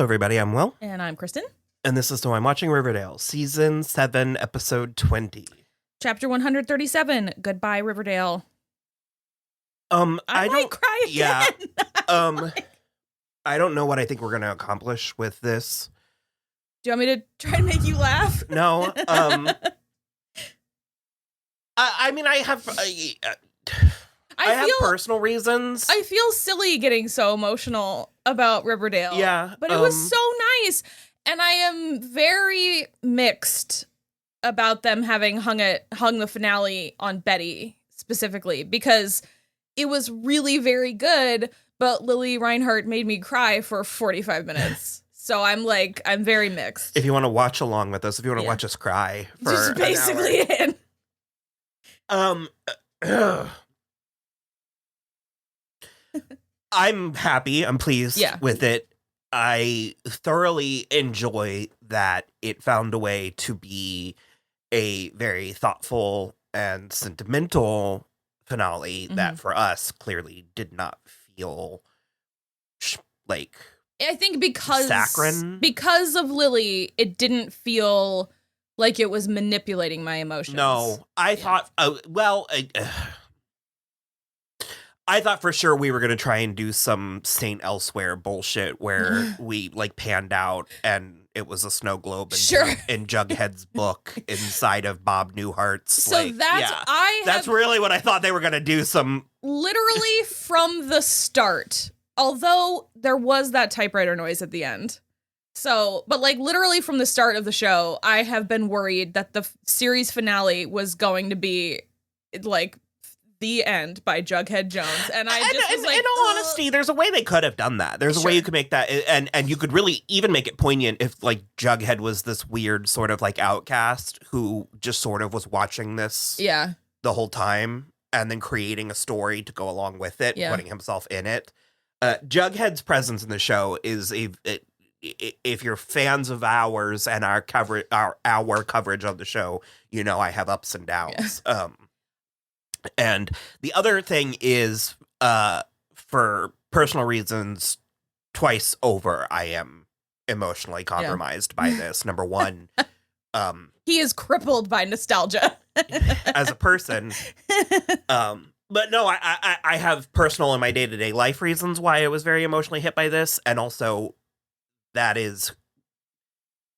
Hello, everybody. I'm Will. And I'm Kristen. And this is So I'm Watching Riverdale, Season 7, Episode 20. Chapter 137, Goodbye, Riverdale. I might cry again. Yeah. I don't know what I think we're going to accomplish with this. Do you want me to try to make you laugh? No. I mean, I have personal reasons. I feel silly getting so emotional about Riverdale. Yeah. But it was so nice. And I am very mixed about them having hung the finale on Betty specifically, because it was really very good, but Lily Reinhart made me cry for 45 minutes. So I'm very mixed. If you want to watch along with us, if you want to watch us cry for just basically an hour. I'm happy. I'm pleased with it. I thoroughly enjoy that it found a way to be a very thoughtful and sentimental finale that for us clearly did not feel like I think saccharine. Because of Lily, it didn't feel like it was manipulating my emotions. No, I thought, I thought for sure we were going to try and do some Saint Elsewhere bullshit where we panned out and it was a snow globe in Jughead's book inside of Bob Newhart's. So that's really what I thought they were going to do. Literally from the start, although there was that typewriter noise at the end. So, but literally from the start of the show, I have been worried that the series finale was going to be The End by Jughead Jones. And I just was in all honesty, there's a way they could have done that. There's a way you could make that, and you could really even make it poignant if Jughead was this weird sort of outcast who just sort of was watching this the whole time and then creating a story to go along with it, putting himself in it. Jughead's presence in the show is if you're fans of ours and our coverage of the show, I have ups and downs. Yeah. And the other thing is, for personal reasons, twice over, I am emotionally compromised by this. Number one, he is crippled by nostalgia as a person. But no, I have personal in my day-to-day life reasons why I was very emotionally hit by this. And also that is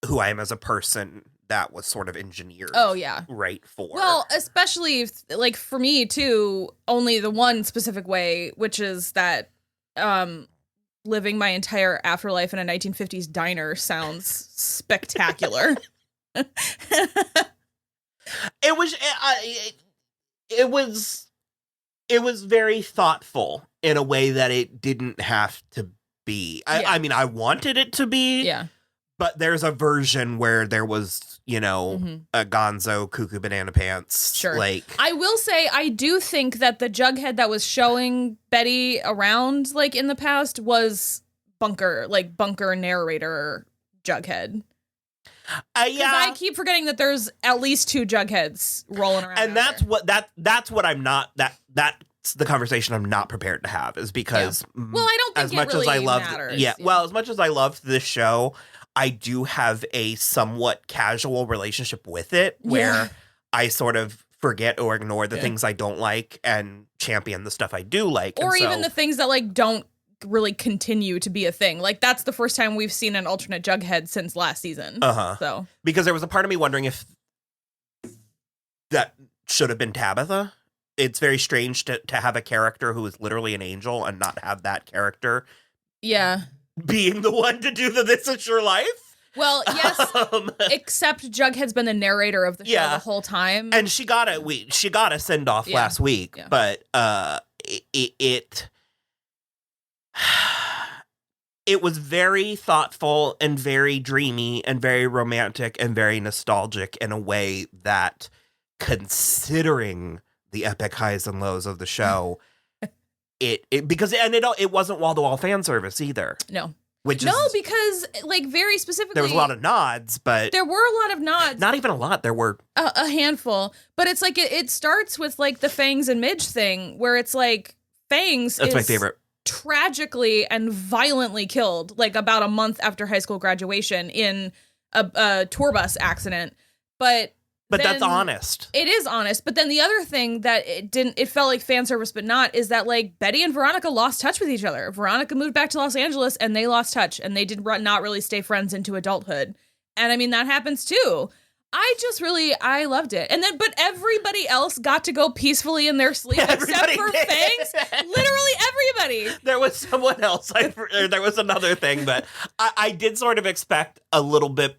who I am as a person. That was sort of engineered. Oh, yeah. Right for. Well, especially if, for me, too, only the one specific way, which is that living my entire afterlife in a 1950s diner sounds spectacular. It was very thoughtful in a way that it didn't have to be. I mean, I wanted it to be. Yeah. But there's a version where there was, a Gonzo Cuckoo Banana Pants. Sure. I will say, I do think that the Jughead that was showing Betty around, in the past was bunker narrator Jughead. I keep forgetting that there's at least two Jugheads rolling around. And that's what I'm not, that's the conversation I'm not prepared to have, is because well, I don't think as much really as I loved matters. Well, as much as I loved this show, I do have a somewhat casual relationship with it where I sort of forget or ignore the things I don't like and champion the stuff I do like. Or even the things that don't really continue to be a thing. That's the first time we've seen an alternate Jughead since last season. So because there was a part of me wondering if that should have been Tabitha. It's very strange to have a character who is literally an angel and not have that character. Yeah. Being the one to do the This Is Your Life? Well, yes, except Jughead's been the narrator of the show the whole time. And she got a send-off last week, but it was very thoughtful and very dreamy and very romantic and very nostalgic in a way that, considering the epic highs and lows of the show, it wasn't wall-to-wall fan service either. No. Because very specifically, there was a lot of nods, but there were a lot of nods. Not even a lot. There were a handful, but it's it starts with the Fangs and Midge thing, where it's Fangs. That's my favorite. tragically and violently killed, like about a month after high school graduation in a tour bus accident. But that's honest. It is honest. But then the other thing that it felt like fan service, but not, is that like Betty and Veronica lost touch with each other. Veronica moved back to Los Angeles and they lost touch, and they did not really stay friends into adulthood. And I mean, that happens too. I loved it. And then, but everybody else got to go peacefully in their sleep except for Fangs. Literally everybody. There was someone else. There was another thing, but I did sort of expect a little bit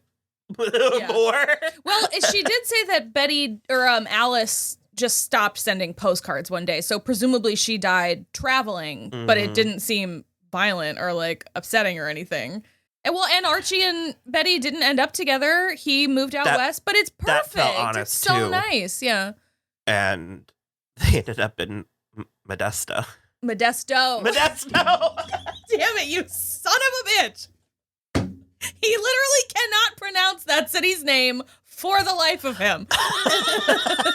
more. Well, she did say that Betty or Alice just stopped sending postcards one day. So presumably she died traveling, but it didn't seem violent or like upsetting or anything. And Archie and Betty didn't end up together. He moved out west, but it's perfect. That felt honest, it's so too. nice, yeah. And they ended up in Modesto. Damn it, you son of a bitch. He literally cannot pronounce that city's name for the life of him. It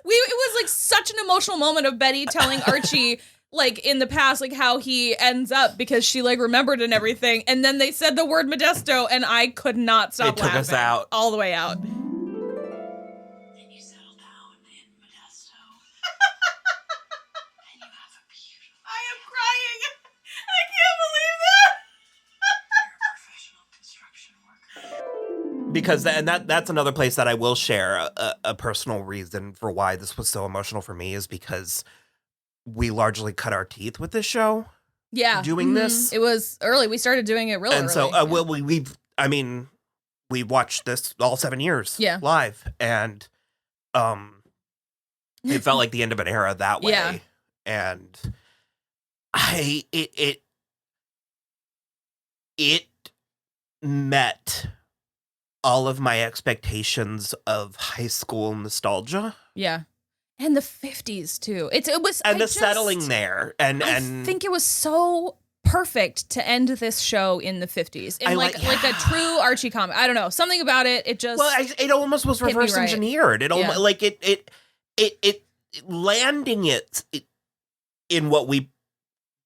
was like such an emotional moment of Betty telling Archie, like in the past, like how he ends up, because she like remembered and everything. And then they said the word Modesto and I could not stop laughing. It took us out. All the way out. And you settle down in Modesto. And you have a beautiful... I am crying. I can't believe that. You're a professional construction worker. Because that's another place that I will share a personal reason for why this was so emotional for me, is because we largely cut our teeth with this show. Yeah. Doing this. It was early. We started doing it really early. And so, we watched this all 7 years live. And it felt like the end of an era that way. Yeah. And it met all of my expectations of high school nostalgia. Yeah. And the 50s too. It was, and the settling there, and I think it was so perfect to end this show in the 50s, in like a true Archie comic. I don't know, something about it. It just it almost was reverse engineered. It almost like it landing it in what we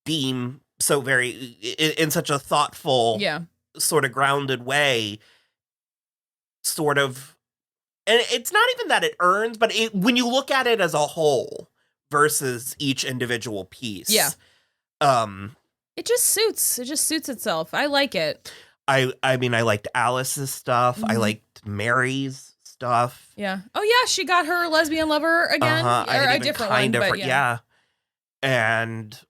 deem so very in such a thoughtful, sort of grounded way, sort of. And it's not even that it earns, but when you look at it as a whole versus each individual piece, it just suits. It just suits itself. I like it. I mean, I liked Alice's stuff. Mm-hmm. I liked Mary's stuff. Yeah. Oh yeah, she got her lesbian lover again, or a different one. But yeah. And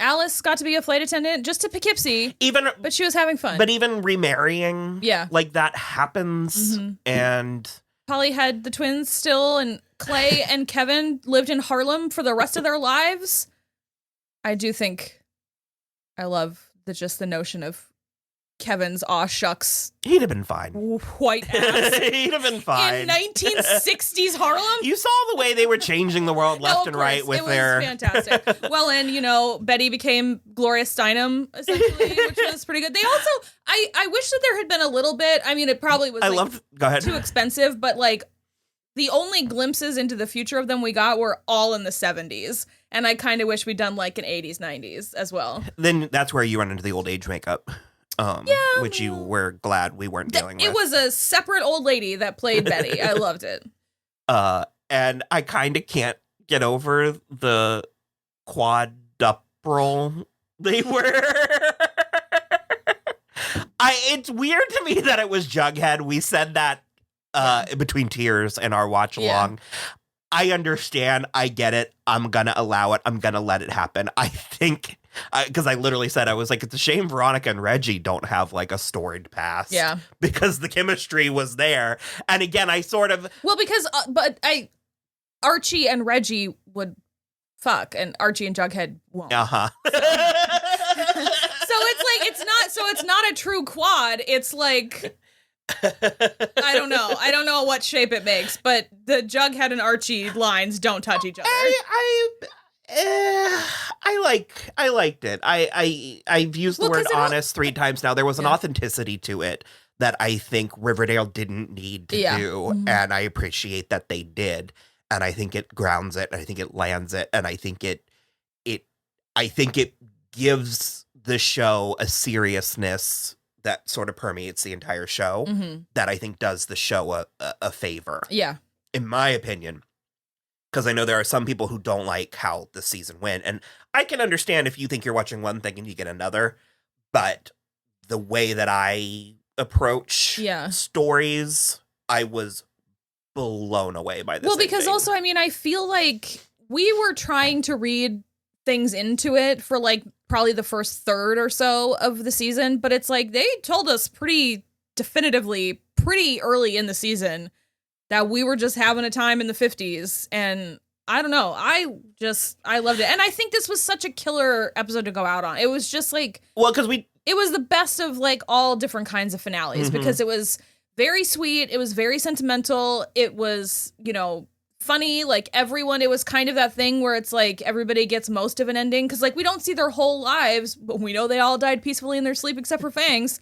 Alice got to be a flight attendant just to Poughkeepsie, but she was having fun. But even remarrying, like that happens. Mm-hmm. And Polly had the twins still, and Clay and Kevin lived in Harlem for the rest of their lives. I do think I love the notion of Kevin's aw shucks. He'd have been fine. White ass. He'd have been fine. In 1960s Harlem? You saw the way they were changing the world left and right with their... It was fantastic. Well, and, Betty became Gloria Steinem, essentially, which was pretty good. They also... I wish that there had been a little bit... I mean, it probably was Go ahead. Too expensive, but, the only glimpses into the future of them we got were all in the 70s. And I kind of wish we'd done, an 80s, 90s as well. Then that's where you run into the old age makeup. Which you were glad we weren't dealing with. It was a separate old lady that played Betty. I loved it. And I kind of can't get over the quadruple they were. It's weird to me that it was Jughead. We said that between tears and our watch along. I understand. I get it. I'm going to allow it. I'm going to let it happen. I think... Because I literally said, I was like, it's a shame Veronica and Reggie don't have a storied past. Yeah. Because the chemistry was there. And again, I sort of... Well, because, Archie and Reggie would fuck, and Archie and Jughead won't. Uh-huh. So it's not a true quad. It's I don't know. I don't know what shape it makes, but the Jughead and Archie lines don't touch each other. I liked it. I've used the word honest 3 times now. There was an authenticity to it that I think Riverdale didn't need to do, mm-hmm. and I appreciate that they did. And I think it grounds it, and I think it lands it, and I think I think it gives the show a seriousness that sort of permeates the entire show that I think does the show a favor. Yeah. In my opinion. Because I know there are some people who don't like how the season went. And I can understand if you think you're watching one thing and you get another. But the way that I approach stories, I was blown away by this. Well, because ending. also, I mean, I feel like we were trying to read things into it for like probably the first third or so of the season. But it's like they told us pretty definitively, pretty early in the season that we were just having a time in the 50s. And I don't know. I loved it. And I think this was such a killer episode to go out on. It was just like, well, because it was the best of like all different kinds of finales because it was very sweet. It was very sentimental. It was, you know, funny. Like everyone, it was kind of that thing where it's like everybody gets most of an ending because like we don't see their whole lives, but we know they all died peacefully in their sleep except for Fangs.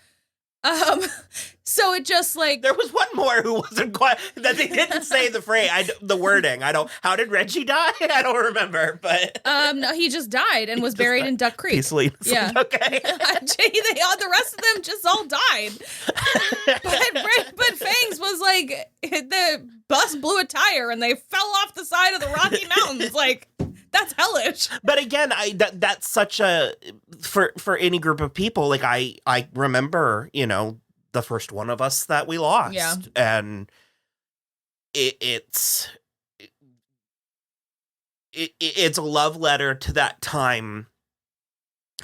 So it just like there was one more who wasn't quite that they didn't say the phrase. The wording. How did Reggie die? I don't remember, but no, he just died and was buried in Duck Creek. Peacefully. Yeah. Okay. The rest of them just all died. but Fangs was like the bus blew a tire and they fell off the side of the Rocky Mountains. Like that's hellish. But again, that's such a for any group of people. Like I remember, you know, the first one of us that we lost. Yeah. And it's a love letter to that time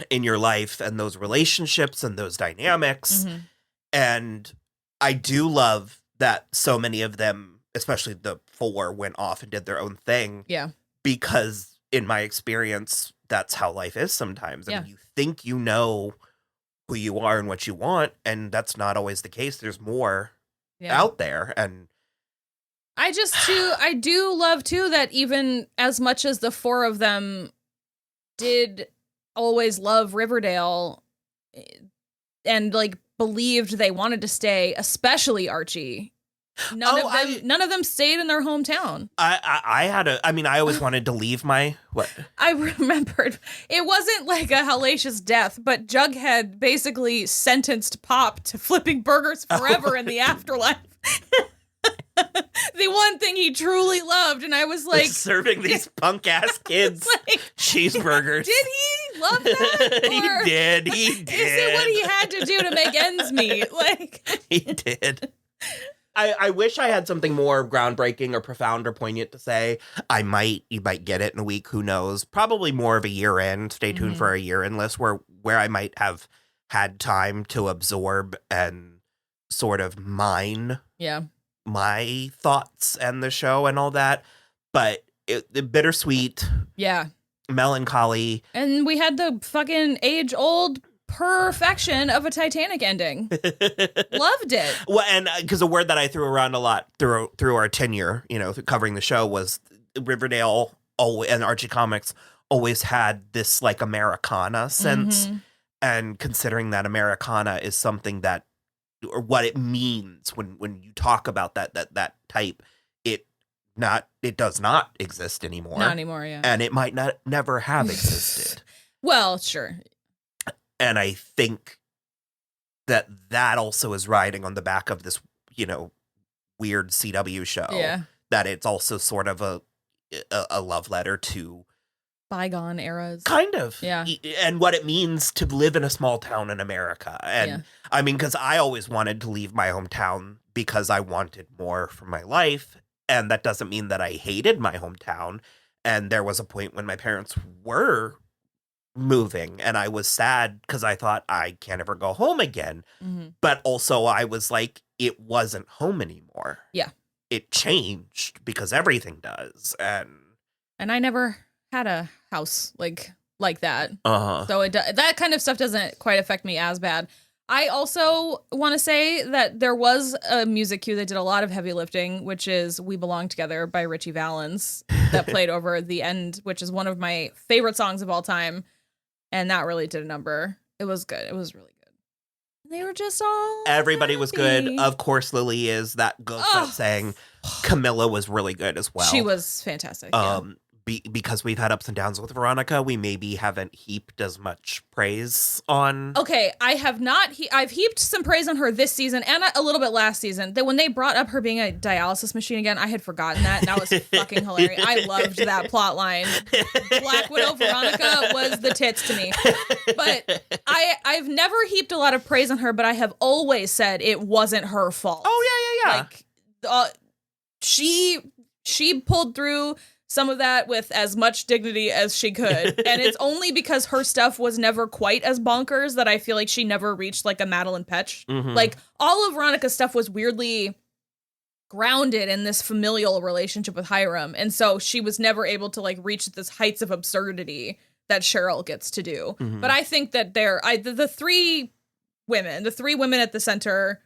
in your life and those relationships and those dynamics. And I do love that so many of them, especially the 4, went off and did their own thing. Yeah. Because in my experience, that's how life is sometimes. I mean, you think you know who you are and what you want, and that's not always the case. There's more out there. And I do love too that even as much as the 4 of them did always love Riverdale and like believed they wanted to stay, especially Archie. None of them stayed in their hometown. I always wanted to leave my what? I remembered it wasn't like a hellacious death, but Jughead basically sentenced Pop to flipping burgers forever in the afterlife. The one thing he truly loved, and I was like serving these punk ass kids like, cheeseburgers. Did he love that? He did. Is it what he had to do to make ends meet? Like he did. I wish I had something more groundbreaking or profound or poignant to say. You might get it in a week. Who knows? Probably more of a year end. Stay tuned for a year end list where I might have had time to absorb and sort of mine my thoughts and the show and all that. But it bittersweet. Yeah. Melancholy. And we had the fucking age-old perfection of a Titanic ending. Loved it. Well, and because a word that I threw around a lot through our tenure, you know, covering the show was Riverdale and Archie Comics always had this like Americana sense. And considering that Americana is something that, or what it means when you talk about that type, it does not exist anymore. Not anymore, yeah. And it might never have existed. Well, sure. And I think that also is riding on the back of this, you know, weird CW show. Yeah. That it's also sort of a love letter to bygone eras. Kind of. Yeah. And what it means to live in a small town in America. And I mean, because I always wanted to leave my hometown because I wanted more from my life. And that doesn't mean that I hated my hometown. And there was a point when my parents were moving and I was sad because I thought I can't ever go home again. But also I was like, it wasn't home anymore. Yeah. It changed because everything does. And I never had a house like that. So that kind of stuff doesn't quite affect me as bad. I also want to say that there was a music cue that did a lot of heavy lifting, which is We Belong Together by Richie Valens that played over the end, which is one of my favorite songs of all time. And that really did a number. It was good. It was really good. They were just all everybody happy. Was good. Of course, Lily is. That goes without saying. Camilla was really good as well. She was fantastic. because we've had ups and downs with Veronica, we maybe haven't heaped as much praise on. Okay, I have not. I've heaped some praise on her this season and a little bit last season. That when they brought up her being a dialysis machine again, I had forgotten that. And that was fucking hilarious. I loved that plot line. Black Widow Veronica was the tits to me. But I've never heaped a lot of praise on her, but I have always said it wasn't her fault. Oh, yeah. Like, she pulled through some of that with as much dignity as she could. And it's only because her stuff was never quite as bonkers that I feel like she never reached like a Madeline Petch. Mm-hmm. Like all of Veronica's stuff was weirdly grounded in this familial relationship with Hiram. And so she was never able to like reach this heights of absurdity that Cheryl gets to do. Mm-hmm. But I think that the three women at the center,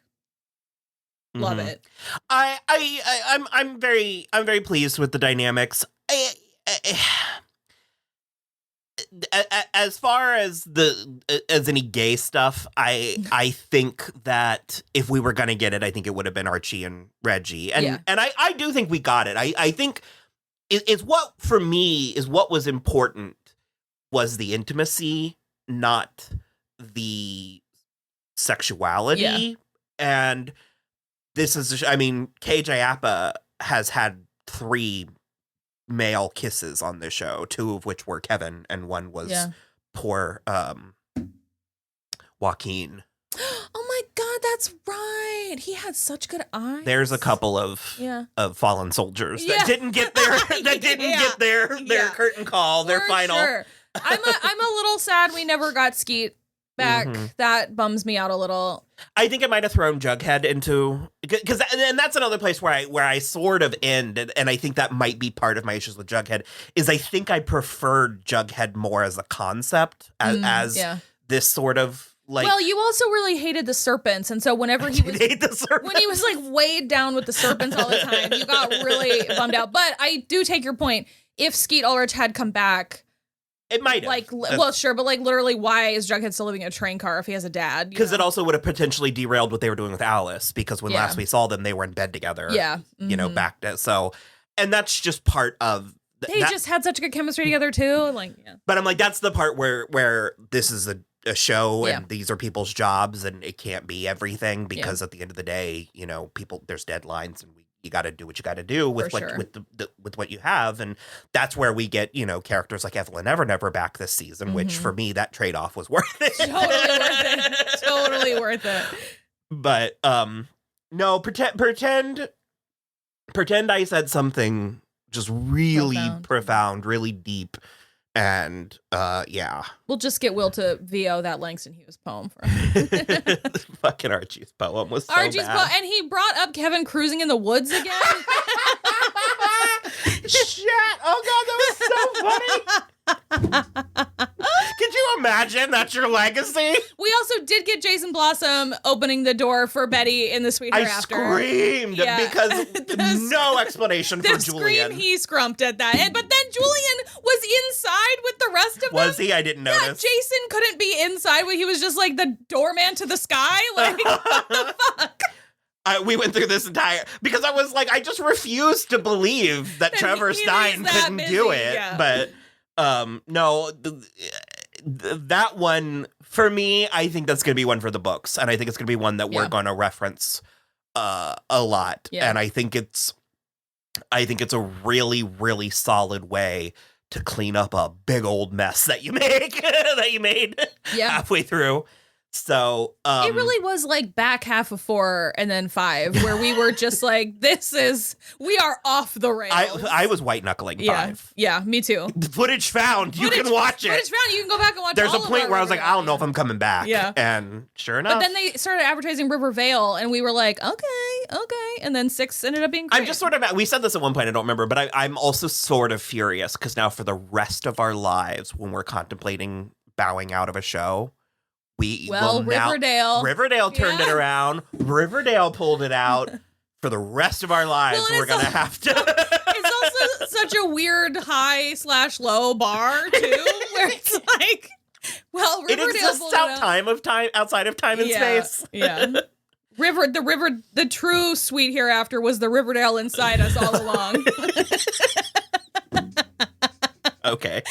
love it. I'm very pleased with the dynamics. As far as any gay stuff, I think that if we were gonna get it, I think it would have been Archie and Reggie, and I do think we got it. I think it's what for me is what was important was the intimacy, not the sexuality, and this is KJ Apa has had 3 male kisses on the show, 2 of which were Kevin and one was poor Joaquin. Oh my God, that's right. He had such good eyes. There's a couple of fallen soldiers that didn't get their curtain call, their final. Sure. I'm a little sad we never got Skeet back. Mm-hmm. That bums me out a little. I think it might have thrown Jughead into, because and that's another place where I sort of end, and I think that might be part of my issues with Jughead is I think I preferred Jughead more as a concept as this sort of like. Well, you also really hated the serpents, and so whenever he was when he was like weighed down with the serpents all the time, you got really bummed out. But I do take your point. If Skeet Ulrich had come back. It might have. Like, well, sure, but like literally, why is Jughead still living in a train car if he has a dad? Because it also would have potentially derailed what they were doing with Alice, because when last we saw them, they were in bed together. Yeah. Mm-hmm. Back to, so, and that's just part of. They just had such good chemistry together, too. But I'm like, that's the part where this is a show and these are people's jobs and it can't be everything because at the end of the day, there's deadlines and you got to do what you got to do with with what you have, and that's where we get characters like Evelyn Never back this season, which for me that trade-off was worth it. Totally worth it. But no, pretend I said something just really profound, really deep. And we'll just get Will to VO that Langston Hughes poem for him. Fucking Archie's poem was so bad. And he brought up Kevin cruising in the woods again. Shit! Oh God, that was so funny. Could you imagine? That's your legacy. We also did get Jason Blossom opening the door for Betty in the Sweet Hereafter. I screamed because no explanation for Julian. He scrumped at that. But then Julian was inside with the rest of them. Was he? I didn't notice. Yeah, Jason couldn't be inside when he was just like the doorman to the sky. Like, what the fuck? We went through this entire, because I was like, I just refused to believe that Trevor Stein couldn't do it. Yeah. But no, that one for me, I think that's going to be one for the books, and I think it's going to be one that we're going to reference a lot. Yeah. And I think it's a really, really solid way to clean up a big old mess that you made halfway through. So it really was like back half of 4 and then 5 where we were just like, we are off the rails. I was white knuckling 5. Yeah, me too. The footage found. You can watch it. Footage found. You can go back and watch. There's a point where I was like, I don't know if I'm coming back. Yeah. And sure enough. But then they started advertising Riverdale and we were like, okay. And then 6 ended up being great. I'm just sort of, we said this at one point, I don't remember, but I'm also sort of furious because now for the rest of our lives, when we're contemplating bowing out of a show, Riverdale turned it around. Riverdale pulled it out. For the rest of our lives, we're going to have to. It's also such a weird high/low bar, too, where it's like, Riverdale. It exists outside of time and space. Yeah. The true Sweet Hereafter was the Riverdale inside us all along. Okay.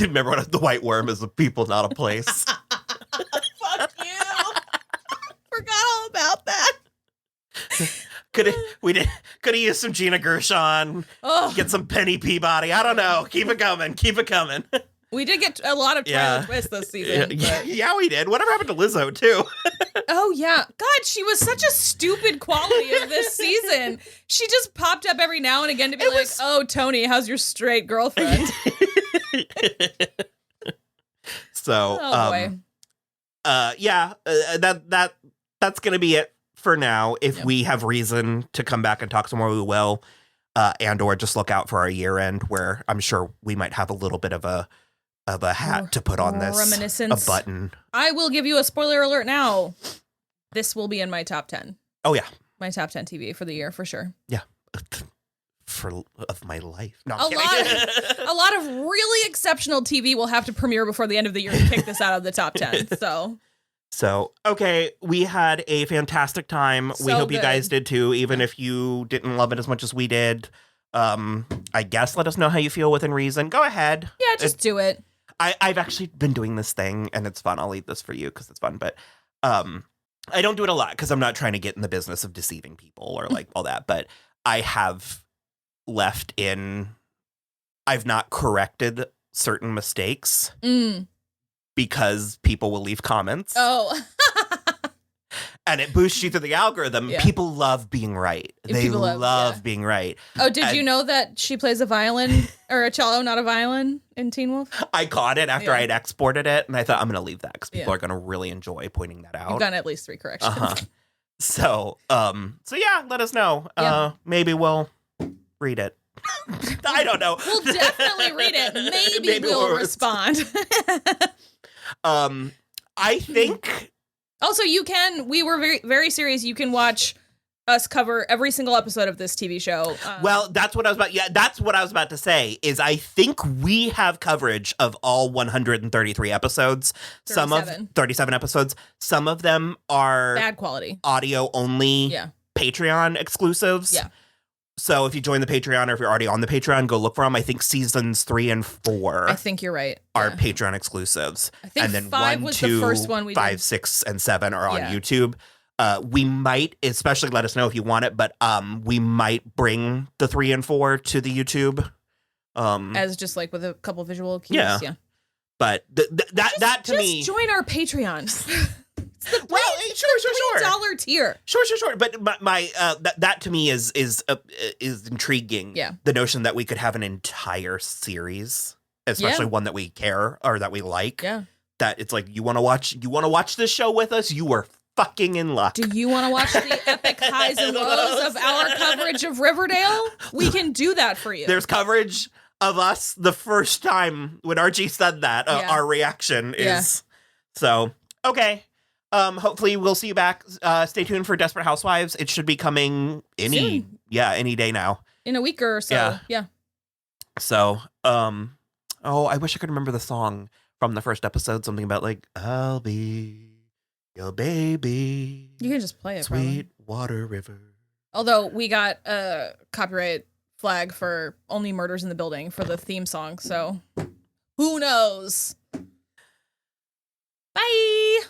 Remember when the white worm is a people, not a place. Fuck you. Forgot all about that. Could have used some Gina Gershon, get some Penny Peabody. I don't know. Keep it coming. Keep it coming. We did get a lot of Tyler Twist this season. Yeah, we did. Whatever happened to Lizzo, too? Oh, yeah. God, she was such a stupid quality of this season. She just popped up every now and again to be oh, Tony, how's your straight girlfriend? So, boy. That's going to be it for now. If we have reason to come back and talk some more, we will. And or just look out for our year end, where I'm sure we might have a little bit of a hat to put on this. Reminiscence. A button. I will give you a spoiler alert now. This will be in my top 10. Oh, yeah. My top 10 TV for the year, for sure. Yeah. Of my life. No, a lot of really exceptional TV will have to premiere before the end of the year to kick this out of the top 10. So, okay, we had a fantastic time. We hope you guys did too, even if you didn't love it as much as we did. I guess let us know how you feel within reason. Go ahead. Yeah, just do it. I've actually been doing this thing, and it's fun. I'll leave this for you because it's fun. But I don't do it a lot because I'm not trying to get in the business of deceiving people or like all that. But I have I've not corrected certain mistakes because people will leave comments. Oh. And it boosts you through the algorithm. Yeah. People love being right. They love being right. Oh, did you know that she plays a violin or a cello, not a violin in Teen Wolf? I caught it after I'd exported it, and I thought I'm going to leave that because people are going to really enjoy pointing that out. You've done at least 3 corrections. So yeah, let us know. Maybe we'll read it. I don't know. We'll definitely read it. Maybe we'll respond. I think. Also, we were very, very serious. You can watch us cover every single episode of this TV show. Well, that's what I was about to say, is I think we have coverage of all 133 episodes. 37 episodes. Some of them are bad quality. Audio only. Yeah. Patreon exclusives. Yeah. So if you join the Patreon or if you're already on the Patreon, go look for them. I think seasons 3 and 4. I think you're right. Are Patreon exclusives. I think and then 5 was the first one we did. 5, 6, and 7 are on YouTube. We might, especially let us know if you want it, but we might bring the 3 and 4 to the YouTube. As just like with a couple visual cues. Yeah. But that to me. Just join our Patreon. Well, sure. $3 tier. Sure. But my that to me is intriguing. Yeah. The notion that we could have an entire series, especially one that we care or that we like. Yeah. That it's like you want to watch this show with us. You are fucking in luck. Do you want to watch the epic highs and lows of our coverage of Riverdale? We can do that for you. There's coverage of us the first time when Archie said that. Our reaction is so okay. Hopefully we'll see you back. Stay tuned for Desperate Housewives. It should be coming any day now. In a week or so. Yeah. So, I wish I could remember the song from the first episode. Something about like, I'll be your baby. You can just play it. Sweet Water River. Although we got a copyright flag for Only Murders in the Building for the theme song. So who knows? Bye.